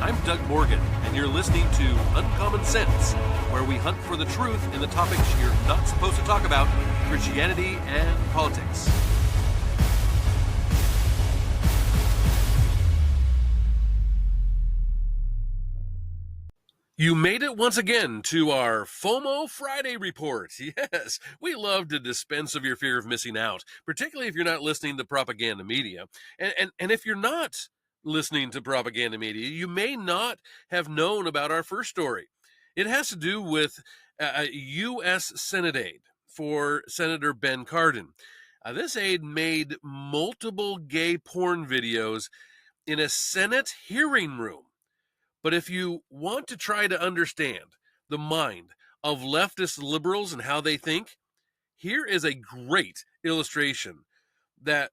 I'm Doug Morgan, and you're listening to Uncommon Sense, where we hunt for the truth in the topics you're not supposed to talk about, Christianity and politics. You made it once again to our FOMO Friday report. Yes, we love to dispense of your fear of missing out, particularly if you're not listening to propaganda media. And if you're not listening to propaganda media, you may not have known about our first story. It has to do with U.S. Senate aide for Senator Ben Cardin. This aide made multiple gay porn videos in a Senate hearing room. But if you want to try to understand the mind of leftist liberals and how they think, here is a great illustration that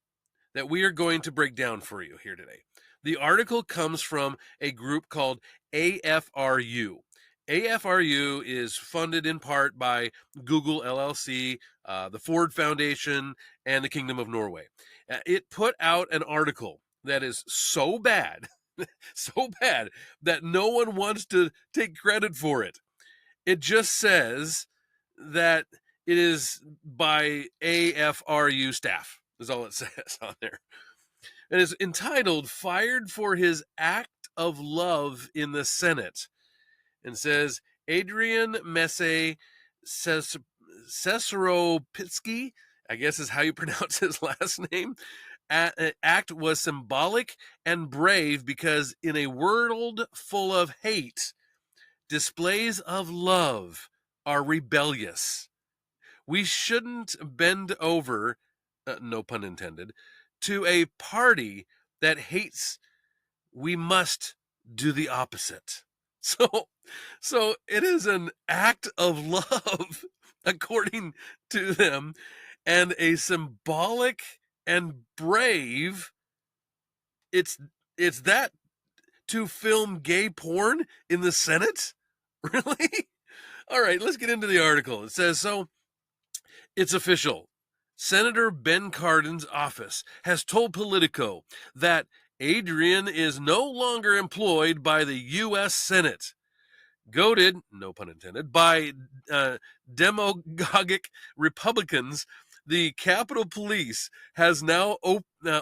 we are going to break down for you here today. The article comes from a group called AFRU. AFRU is funded in part by Google LLC, the Ford Foundation, and the Kingdom of Norway. It put out an article that is so bad that no one wants to take credit for it. It just says that it is by AFRU staff, is all it says on there. It is entitled "Fired for His Act of Love in the Senate," and says Adrian Messe Cesaropitsky, I guess is how you pronounce his last name, act was symbolic and brave because in a world full of hate, displays of love are rebellious. We shouldn't bend over, no pun intended, to a party that hates. We must do the opposite. So it is an act of love, according to them, and a symbolic and brave. It's that to film gay porn in the Senate? Really? All right, let's get into the article. It says, so it's official. Senator Ben Cardin's office has told Politico that Adrian is no longer employed by the U.S. Senate. Goaded, no pun intended, by demagogic Republicans, the Capitol Police has now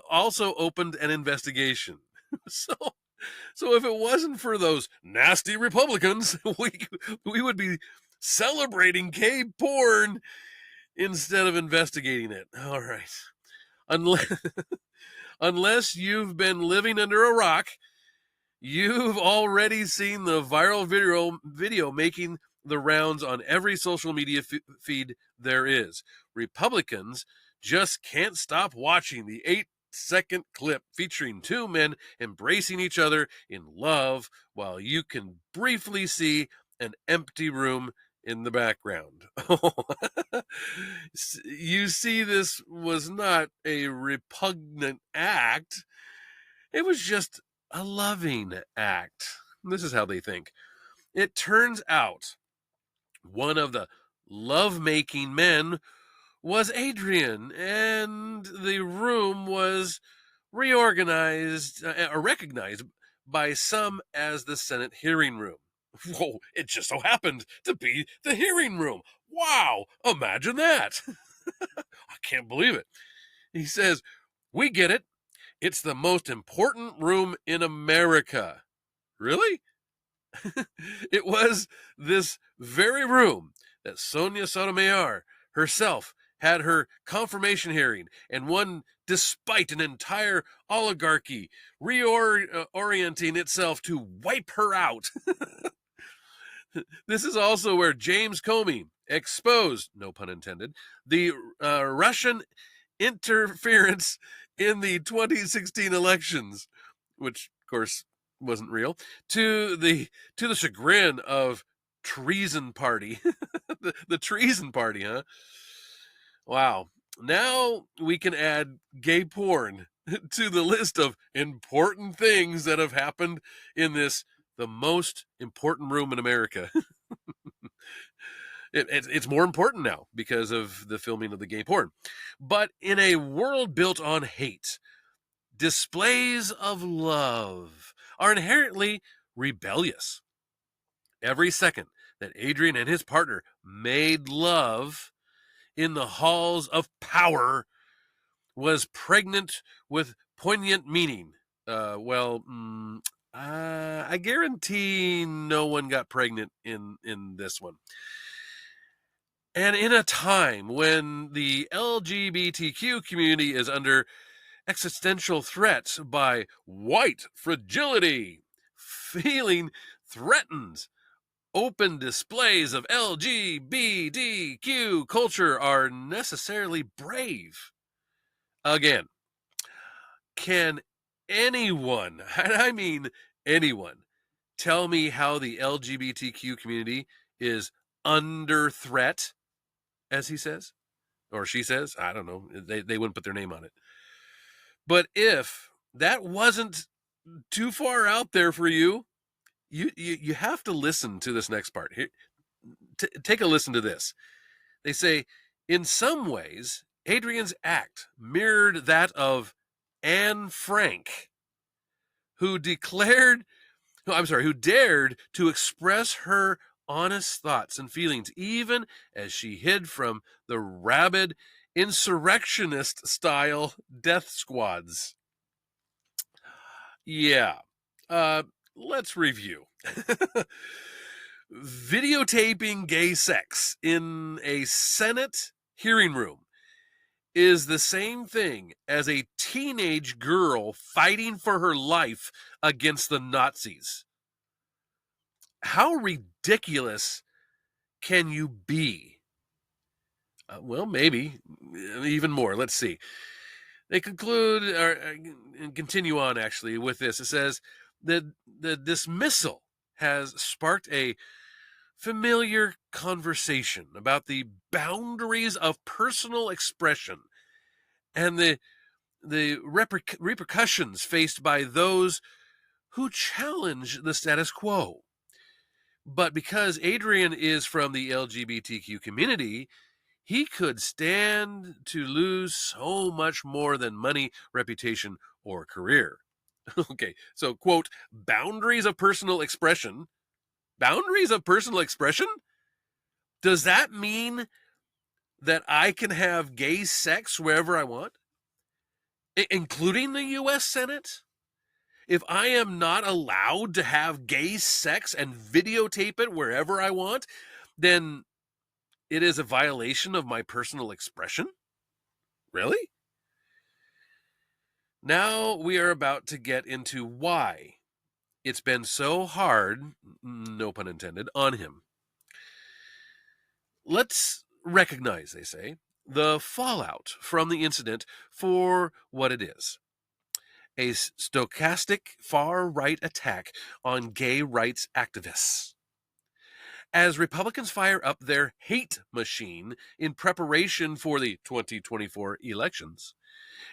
also opened an investigation. So if it wasn't for those nasty Republicans, we would be celebrating gay porn instead of investigating it. All right. Unless you've been living under a rock, you've already seen the viral video making the rounds on every social media feed there is. Republicans just can't stop watching the 8-second clip featuring two men embracing each other in love while you can briefly see an empty room in the background. You see, this was not a repugnant act. It was just a loving act. This is how they think. It turns out one of the love-making men was Adrian, and the room was recognized by some as the Senate hearing room. Whoa, it just so happened to be the hearing room. Wow, imagine that. I can't believe it. He says, we get it. It's the most important room in America. Really? It was this very room that Sonia Sotomayor herself had her confirmation hearing, and won despite an entire oligarchy reorienting itself to wipe her out. This is also where James Comey exposed, no pun intended, the Russian interference in the 2016 elections, which, of course, wasn't real, to the chagrin of Treason Party. the Treason Party, huh? Wow. Now we can add gay porn to the list of important things that have happened in this, the most important room in America. It's more important now because of the filming of the gay porn. But in a world built on hate, displays of love are inherently rebellious. Every second that Adrian and his partner made love in the halls of power was pregnant with poignant meaning. I guarantee no one got pregnant in this one. And in a time when the LGBTQ community is under existential threat by white fragility, feeling threatened, open displays of LGBTQ culture are necessarily brave. Again, can anyone, and I mean anyone, tell me how the LGBTQ community is under threat, as he says? Or she says? I don't know. They wouldn't put their name on it. But if that wasn't too far out there for you, you have to listen to this next part. Here, take a listen to this. They say, in some ways, Adrian's act mirrored that of Anne Frank, who dared to express her honest thoughts and feelings, even as she hid from the rabid insurrectionist-style death squads. Yeah. Let's review. Videotaping gay sex in a Senate hearing room is the same thing as a teenage girl fighting for her life against the Nazis. How ridiculous can you be? Well, maybe even more. Let's see. They conclude and continue on actually with this. It says that the dismissal has sparked a familiar conversation about the boundaries of personal expression and the repercussions faced by those who challenge the status quo. But because Adrian is from the LGBTQ community, he could stand to lose so much more than money, reputation, or career. Okay, so, quote, boundaries of personal expression. Boundaries of personal expression? Does that mean that I can have gay sex wherever I want? Including the U.S. Senate? If I am not allowed to have gay sex and videotape it wherever I want, then it is a violation of my personal expression? Really? Now we are about to get into why it's been so hard, no pun intended, on him. Let's recognize, they say, the fallout from the incident for what it is. A stochastic far-right attack on gay rights activists. As Republicans fire up their hate machine in preparation for the 2024 elections,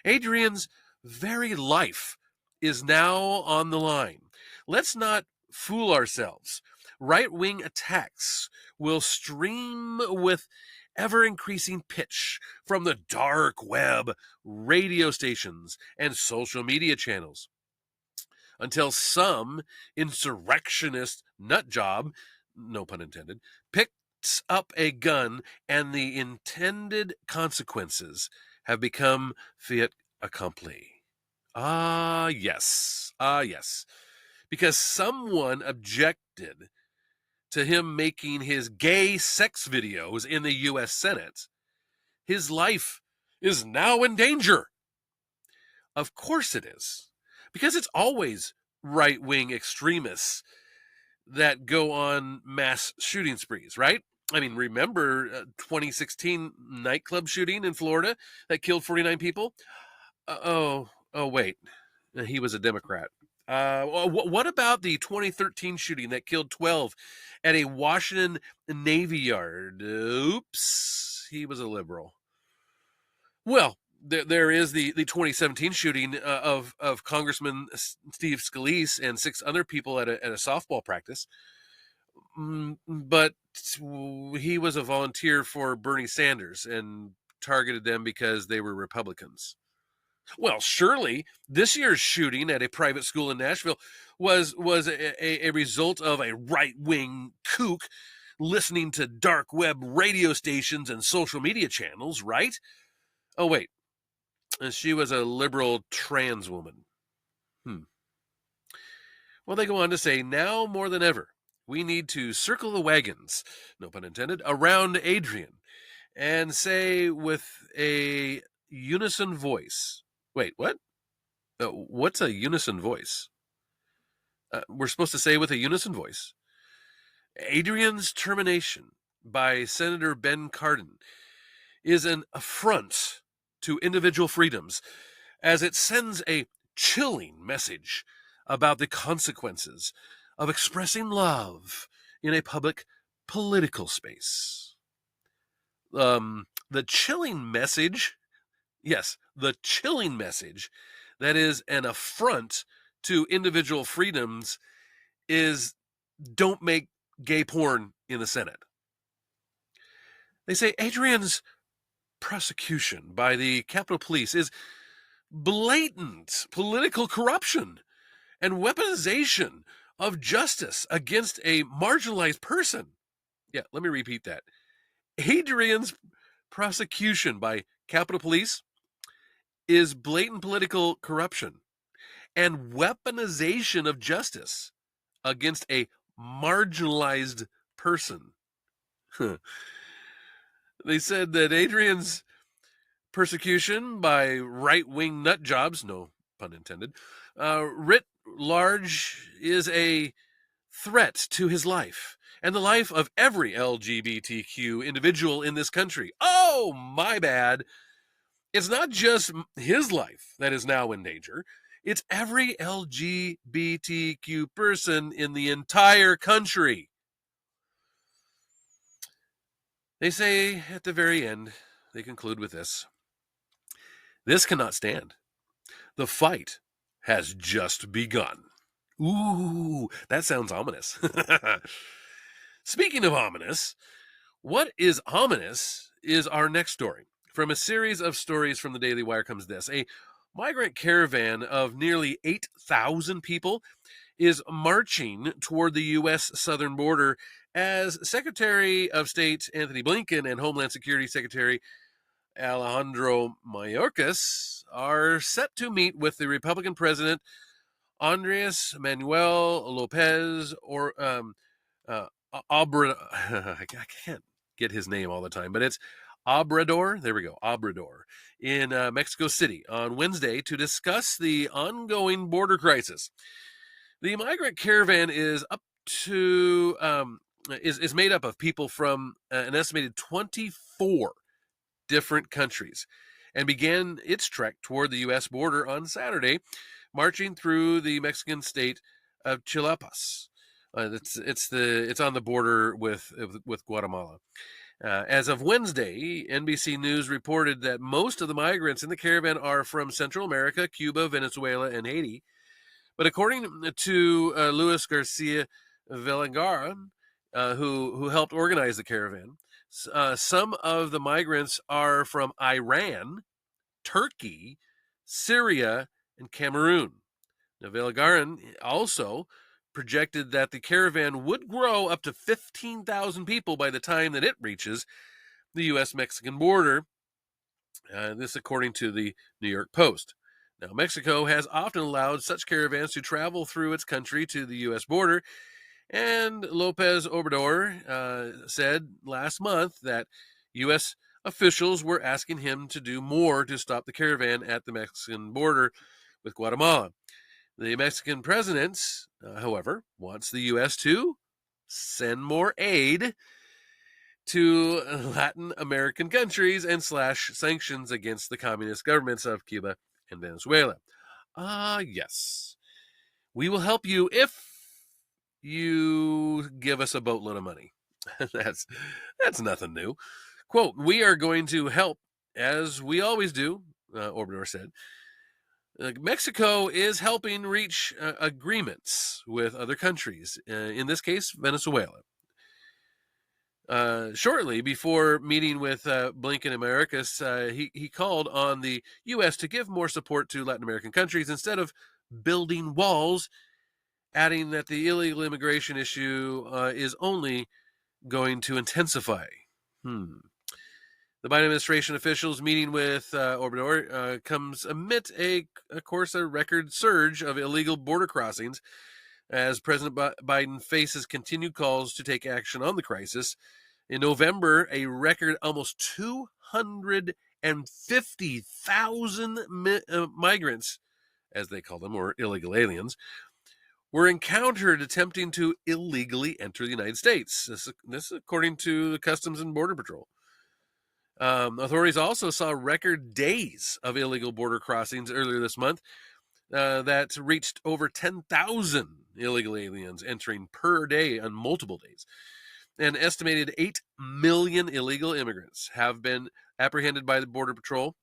Adrian's very life is now on the line. Let's not fool ourselves. Right-wing attacks will stream with ever-increasing pitch from the dark web, radio stations, and social media channels, until some insurrectionist nutjob, no pun intended, picks up a gun and the intended consequences have become fait accompli. Yes. Because someone objected to him making his gay sex videos in the U.S. Senate. His life is now in danger. Of course it is. Because it's always right-wing extremists that go on mass shooting sprees, right? I mean, remember 2016 nightclub shooting in Florida that killed 49 people? Wait. He was a Democrat. What about the 2013 shooting that killed 12 at a Washington Navy yard? Oops, he was a liberal. Well, there is the 2017 shooting of Congressman Steve Scalise and 6 other people at a softball practice. But he was a volunteer for Bernie Sanders and targeted them because they were Republicans. Well, surely this year's shooting at a private school in Nashville was a result of a right-wing kook listening to dark web radio stations and social media channels, right? Oh, wait. She was a liberal trans woman. Well, they go on to say, now more than ever, we need to circle the wagons, no pun intended, around Adrian and say with a unison voice. Wait, what? What's a unison voice? We're supposed to say with a unison voice. Adrian's termination by Senator Ben Cardin is an affront to individual freedoms as it sends a chilling message about the consequences of expressing love in a public political space. The chilling message, yes, the chilling message that is an affront to individual freedoms is don't make gay porn in the Senate. They say Adrian's prosecution by the Capitol Police is blatant political corruption and weaponization of justice against a marginalized person. Yeah, let me repeat that. Adrian's prosecution by Capitol Police is blatant political corruption and weaponization of justice against a marginalized person. They said that Adrian's persecution by right-wing nut jobs, no pun intended, writ large is a threat to his life and the life of every LGBTQ individual in this country. Oh, my bad. It's not just his life that is now in danger. It's every LGBTQ person in the entire country. They say at the very end, they conclude with this. This cannot stand. The fight has just begun. Ooh, that sounds ominous. Speaking of ominous, what is ominous is our next story. From a series of stories from the Daily Wire comes this. A migrant caravan of nearly 8,000 people is marching toward the U.S. southern border as Secretary of State Anthony Blinken and Homeland Security Secretary Alejandro Mayorkas are set to meet with the Republican President Andres Manuel Lopez Obrador. I can't get his name all the time, but it's Obrador. There we go, Obrador in Mexico City on Wednesday to discuss the ongoing border crisis. The migrant caravan is up to is made up of people from an estimated 24 different countries and began its trek toward the U.S. border on Saturday, marching through the Mexican state of Chiapas. It's on the border with Guatemala. As of Wednesday, NBC News reported that most of the migrants in the caravan are from Central America, Cuba, Venezuela, and Haiti. But according to Luis Garcia Villagrán, who helped organize the caravan, some of the migrants are from Iran, Turkey, Syria, and Cameroon. Now, Villagrán also projected that the caravan would grow up to 15,000 people by the time that it reaches the U.S.-Mexican border. This according to the New York Post. Now, Mexico has often allowed such caravans to travel through its country to the U.S. border, and Lopez Obrador said last month that U.S. officials were asking him to do more to stop the caravan at the Mexican border with Guatemala. The Mexican president, however, wants the U.S. to send more aid to Latin American countries and slash sanctions against the communist governments of Cuba and Venezuela. Yes. We will help you if you give us a boatload of money. That's nothing new. Quote, we are going to help as we always do, Obrador said. Mexico is helping reach agreements with other countries, in this case, Venezuela. Shortly before meeting with Blinken and Mayorkas, he called on the U.S. to give more support to Latin American countries instead of building walls, adding that the illegal immigration issue is only going to intensify. The Biden administration officials meeting with Obrador comes amid of course, a record surge of illegal border crossings as President Biden faces continued calls to take action on the crisis. In November, a record almost 250,000 migrants, as they call them, or illegal aliens, were encountered attempting to illegally enter the United States. This according to the Customs and Border Patrol. Authorities also saw record days of illegal border crossings earlier this month that reached over 10,000 illegal aliens entering per day on multiple days. An estimated 8 million illegal immigrants have been apprehended by the Border Patrol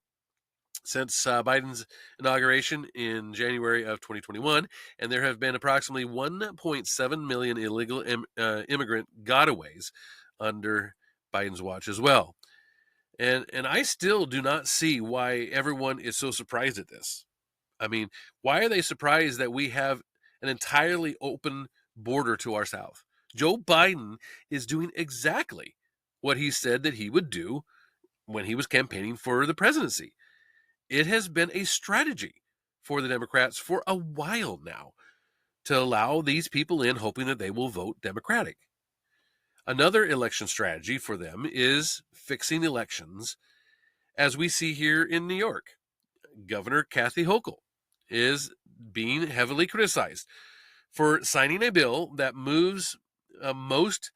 since Biden's inauguration in January of 2021, and there have been approximately 1.7 million illegal immigrant gotaways under Biden's watch as well. And I still do not see why everyone is so surprised at this. I mean, why are they surprised that we have an entirely open border to our south? Joe Biden is doing exactly what he said that he would do when he was campaigning for the presidency. It has been a strategy for the Democrats for a while now to allow these people in, hoping that they will vote Democratic. Another election strategy for them is fixing elections, as we see here in New York. Governor Kathy Hochul is being heavily criticized for signing a bill that moves most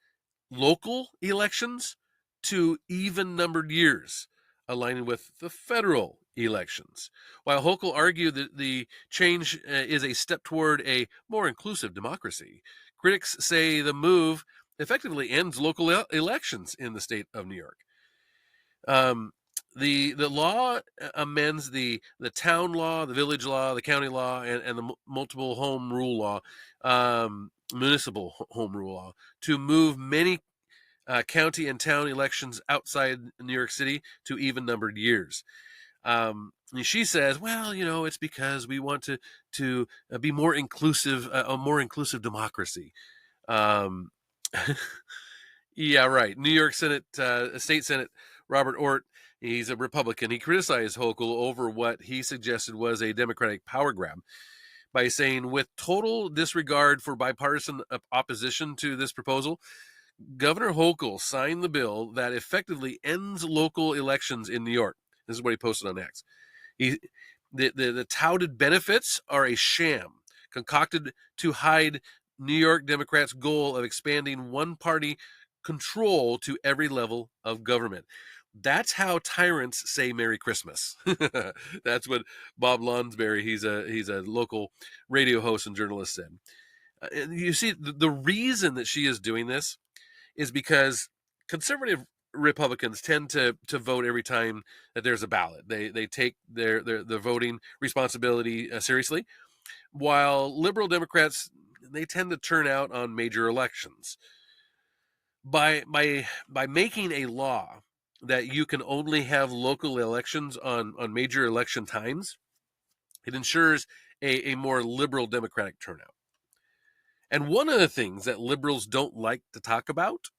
local elections to even-numbered years, aligning with the federal elections. While Hochul argued that the change is a step toward a more inclusive democracy, critics say the move effectively ends local elections in the state of New York. The law amends the town law, the village law, the county law, and the multiple home rule law, municipal home rule law, to move many county and town elections outside New York City to even-numbered years. She says, well, it's because we want to be more inclusive, a more inclusive democracy. Yeah, right. New York State Senate Robert Ortt, he's a Republican. He criticized Hochul over what he suggested was a Democratic power grab by saying, with total disregard for bipartisan opposition to this proposal, Governor Hochul signed the bill that effectively ends local elections in New York. This is what he posted on X. The touted benefits are a sham concocted to hide New York Democrats' goal of expanding one-party control to every level of government. That's how tyrants say Merry Christmas. That's what Bob Lonsberry, he's a local radio host and journalist, said. You see, the reason that she is doing this is because conservative Republicans tend to vote every time that there's a ballot. They take their voting responsibility seriously, while liberal Democrats, they tend to turn out on major elections. By making a law that you can only have local elections on major election times, it ensures a more liberal Democratic turnout. And one of the things that liberals don't like to talk about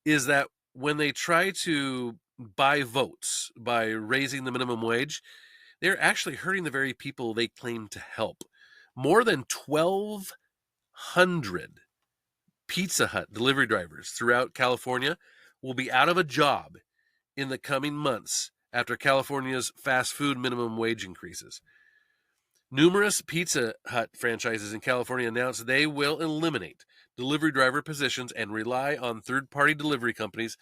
is that when they try to buy votes by raising the minimum wage, they're actually hurting the very people they claim to help. More than 1,200 Pizza Hut delivery drivers throughout California will be out of a job in the coming months after California's fast food minimum wage increases. Numerous Pizza Hut franchises in California announced they will eliminate delivery driver positions and rely on third-party delivery companies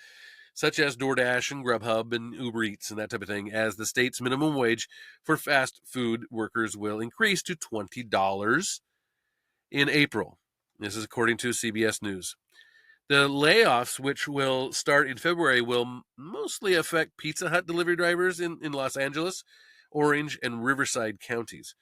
such as DoorDash and Grubhub and Uber Eats and that type of thing, as the state's minimum wage for fast food workers will increase to $20 in April. This is according to CBS News. The layoffs, which will start in February, will mostly affect Pizza Hut delivery drivers in Los Angeles, Orange, and Riverside counties.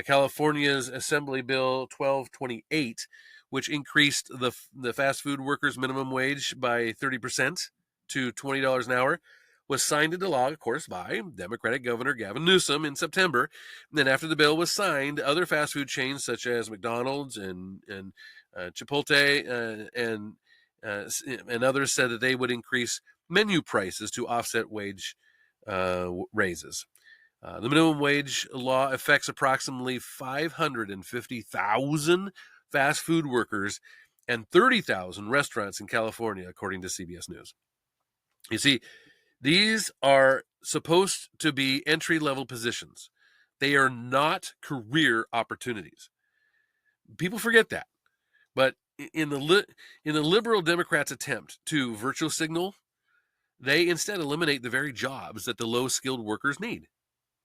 California's Assembly Bill 1228 which increased the fast food workers' minimum wage by 30% to $20 an hour, was signed into law, of course, by Democratic Governor Gavin Newsom in September. And then after the bill was signed, other fast food chains such as McDonald's and Chipotle and others said that they would increase menu prices to offset wage raises. The minimum wage law affects approximately 550,000 fast food workers and 30,000 restaurants in California, according to CBS News. You see, these are supposed to be entry-level positions. They are not career opportunities. People forget that. But in the liberal Democrats' attempt to virtue signal, they instead eliminate the very jobs that the low-skilled workers need.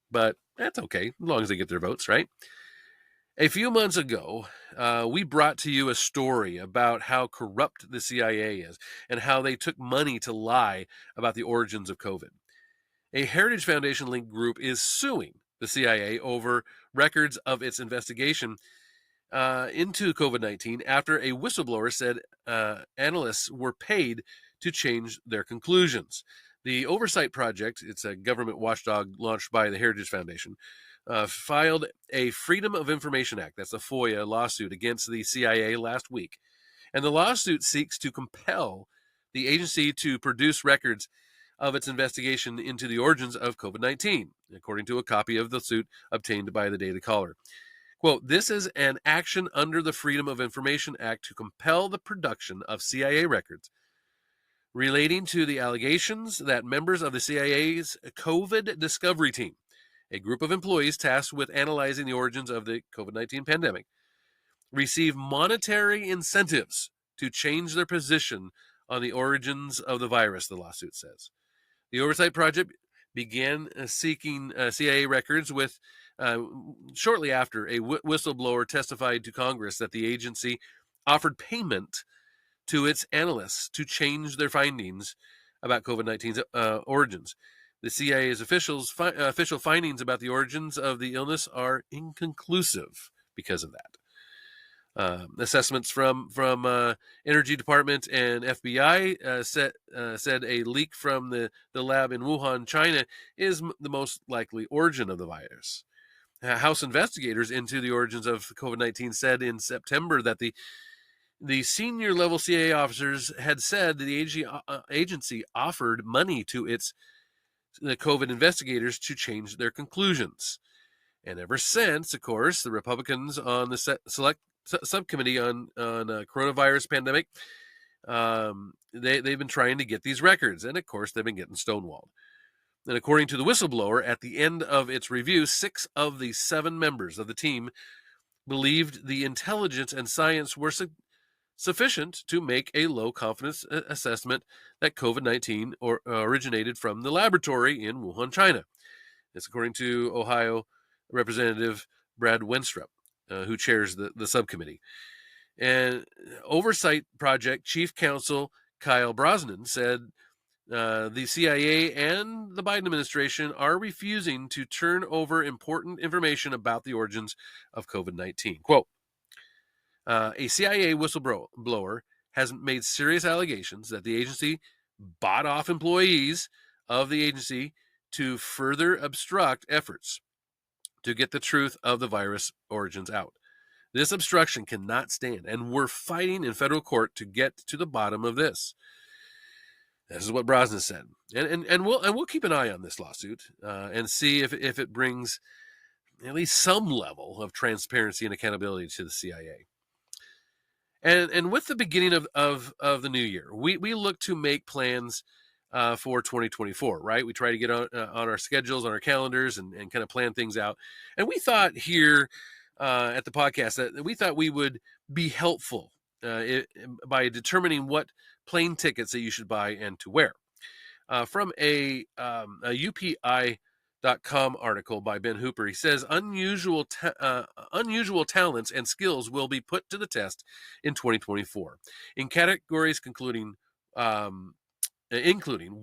But that's okay, as long as they get their votes, right? A few months ago, we brought to you a story about how corrupt the CIA is and how they took money to lie about the origins of COVID. A Heritage Foundation-linked group is suing the CIA over records of its investigation into COVID-19 after a whistleblower said analysts were paid to change their conclusions. The Oversight Project, it's a government watchdog launched by the Heritage Foundation, filed a Freedom of Information Act, that's a FOIA lawsuit, against the CIA last week. And the lawsuit seeks to compel the agency to produce records of its investigation into the origins of COVID-19, according to a copy of the suit obtained by the Data Caller. Quote, "This is an action under the Freedom of Information Act to compel the production of CIA records relating to the allegations that members of the CIA's COVID discovery team, a group of employees tasked with analyzing the origins of the COVID-19 pandemic, receive monetary incentives to change their position on the origins of the virus," the lawsuit says. The Oversight Project began seeking CIA records with shortly after a whistleblower testified to Congress that the agency offered payment to its analysts to change their findings about COVID-19's origins. The CIA's official findings about the origins of the illness are inconclusive because of that. Assessments from Energy Department and FBI said a leak from the lab in Wuhan, China, is the most likely origin of the virus. House investigators into the origins of COVID-19 said in September that the senior level CIA officers had said that the agency offered money to the COVID investigators to change their conclusions. And ever since, of course, the Republicans on the select subcommittee on coronavirus pandemic, they've been trying to get these records, and of course they've been getting stonewalled. And according to the whistleblower, at the end of its review, 6 of the 7 members of the team believed the intelligence and science were sufficient to make a low confidence assessment that COVID-19 originated from the laboratory in Wuhan, China. It's according to Ohio Representative Brad Wenstrup, who chairs the subcommittee. And Oversight Project Chief Counsel Kyle Brosnan said the CIA and the Biden administration are refusing to turn over important information about the origins of COVID-19. Quote, a CIA whistleblower has made serious allegations that the agency bought off employees of the agency to further obstruct efforts to get the truth of the virus origins out. This obstruction cannot stand, and we're fighting in federal court to get to the bottom of this. This is what Brosnan said, and we'll keep an eye on this lawsuit and see if it brings at least some level of transparency and accountability to the CIA. And with the beginning of the new year, we look to make plans for 2024, right? We try to get on our schedules, on our calendars, and kind of plan things out. And we thought here at the podcast that we thought we would be helpful by determining what plane tickets that you should buy and to wear. From a UPI.com article by Ben Hooper, he says unusual talents and skills will be put to the test in 2024 in categories including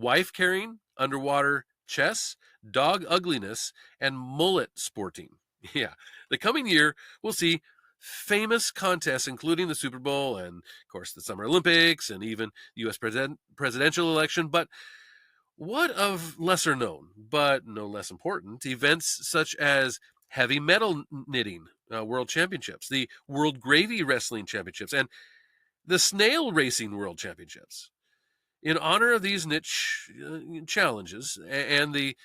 wife carrying, underwater chess, dog ugliness, and mullet sporting. Yeah, the coming year will see famous contests, including the Super Bowl and, of course, the Summer Olympics and even the U.S. presidential election. But what of lesser known, but no less important, events such as heavy metal knitting world championships, the World Gravy Wrestling Championships, and the Snail Racing World Championships? In honor of these niche challenges and the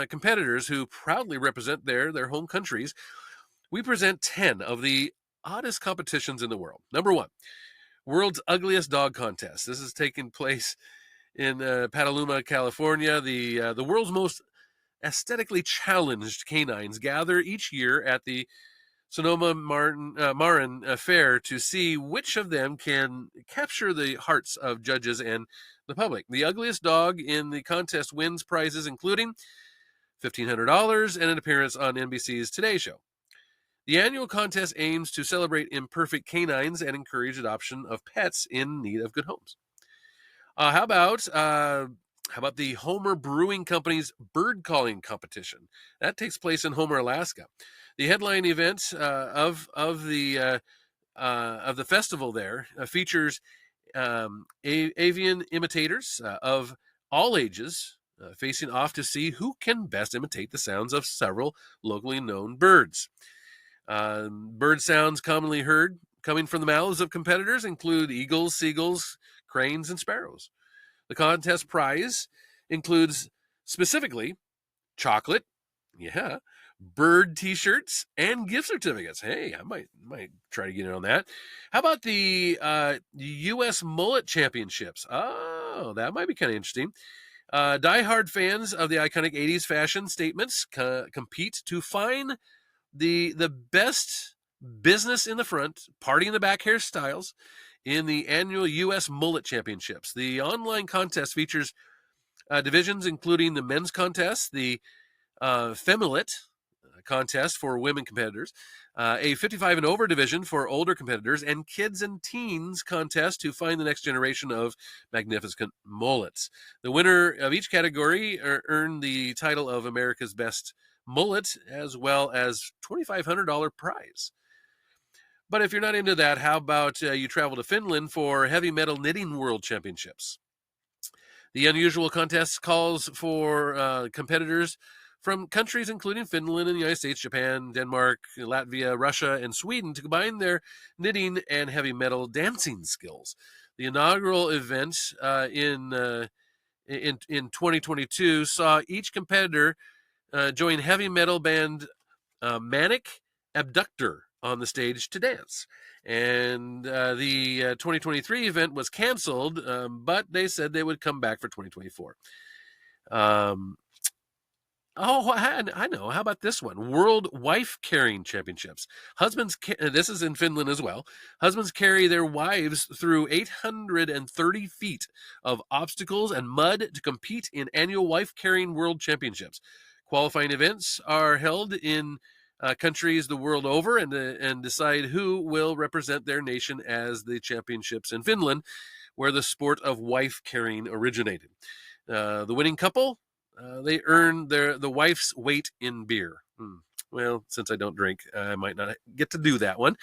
competitors who proudly represent their home countries, we present 10 of the oddest competitions in the world. Number one, World's Ugliest Dog Contest. This is taking place in Petaluma, California. The world's most aesthetically challenged canines gather each year at the Sonoma Marin Fair to see which of them can capture the hearts of judges and the public. The ugliest dog in the contest wins prizes including $1,500 and an appearance on NBC's Today Show. The annual contest aims to celebrate imperfect canines and encourage adoption of pets in need of good homes. How about the Homer Brewing Company's bird calling competition? That takes place in Homer, Alaska. The headline event of the festival there features avian imitators of all ages facing off to see who can best imitate the sounds of several locally known birds. Bird sounds commonly heard coming from the mouths of competitors include eagles, seagulls, cranes, and sparrows. The contest prize includes specifically chocolate, bird t-shirts, and gift certificates. Hey, I might try to get in on that. How about the U.S. Mullet Championships? Oh, that might be kind of interesting. Die-hard fans of the iconic 80s fashion statements compete to find the best business in the front, party in the back hairstyles in the annual U.S. Mullet Championships. The online contest features divisions including the men's contest, the Femillet contest for women competitors, a 55 and over division for older competitors, and kids and teens contest to find the next generation of magnificent mullets. The winner of each category earned the title of America's Best Mullet, as well as $2,500 prize. But if you're not into that, how about you travel to Finland for Heavy Metal Knitting World Championships? The unusual contest calls for competitors from countries including Finland and the United States, Japan, Denmark, Latvia, Russia, and Sweden to combine their knitting and heavy metal dancing skills. The inaugural event in 2022 saw each competitor join heavy metal band Manic Abductor on the stage to dance. And the 2023 event was canceled, but they said they would come back for 2024. I know. How about this one? World Wife Carrying Championships. This is in Finland as well. Husbands carry their wives through 830 feet of obstacles and mud to compete in annual wife carrying world championships. Qualifying events are held in countries the world over and decide who will represent their nation as the championships in Finland, where the sport of wife carrying originated. The winning couple, they earn the wife's weight in beer. Well, since I don't drink, I might not get to do that one.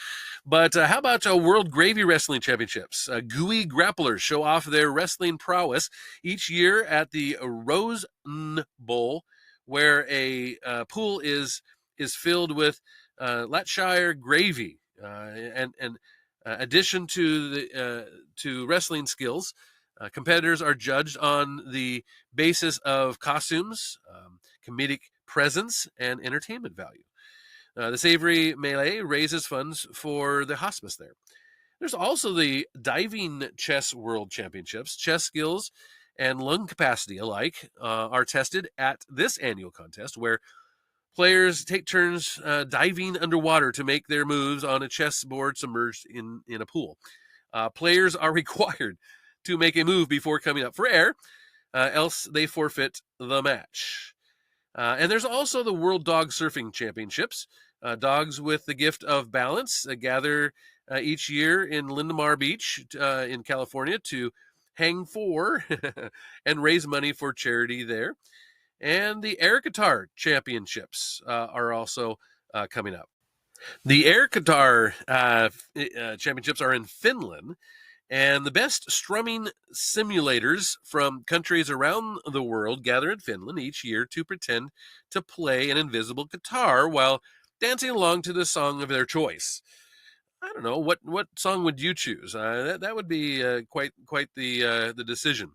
But how about World Gravy Wrestling Championships? Gooey grapplers show off their wrestling prowess each year at the Rose Bowl, where a pool is filled with Lancashire gravy, and addition to wrestling skills. Competitors are judged on the basis of costumes, comedic presence, and entertainment value. The Savory Melee raises funds for the hospice there. There's also the Diving Chess World Championships. Chess skills and lung capacity alike are tested at this annual contest, where players take turns diving underwater to make their moves on a chessboard submerged in a pool. Players are required to make a move before coming up for air, else they forfeit the match. And there's also the World Dog Surfing Championships. Dogs with the gift of balance gather each year in Lindemar Beach in California to hang for and raise money for charity there. And the Air Guitar Championships are also coming up. The air guitar championships are in Finland, and the best strumming simulators from countries around the world gather in Finland each year to pretend to play an invisible guitar while dancing along to the song of their choice. I don't know, what song would you choose? That would be quite the decision.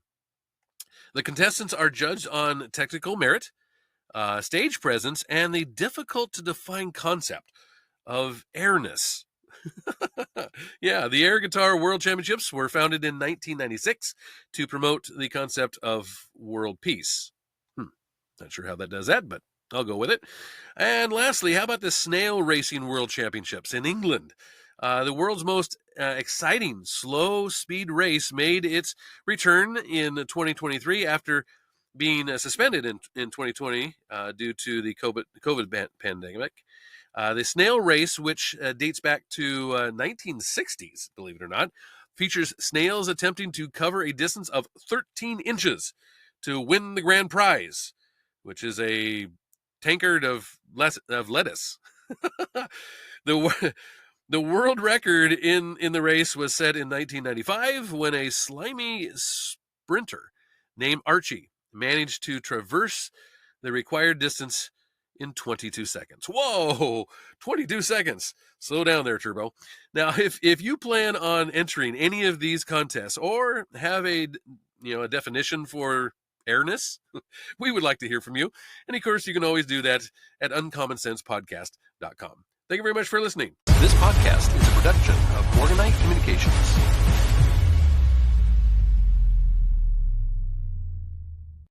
The contestants are judged on technical merit, stage presence, and the difficult to define concept of airness. Yeah, the Air Guitar World Championships were founded in 1996 to promote the concept of world peace. Not sure how that does that, but I'll go with it. And lastly, how about the Snail Racing World Championships in England? The world's most exciting slow speed race made its return in 2023 after being suspended in 2020 due to the COVID pandemic. The snail race, which dates back to 1960s, believe it or not, features snails attempting to cover a distance of 13 inches to win the grand prize, which is a tankard of lettuce. The world record in the race was set in 1995 when a slimy sprinter named Archie managed to traverse the required distance in 22 seconds. Whoa, 22 seconds. Slow down there, Turbo. Now, if you plan on entering any of these contests or have a definition for airness, we would like to hear from you. And of course, you can always do that at uncommonsensepodcast.com. Thank you very much for listening. This podcast is a production of Morganite Communications.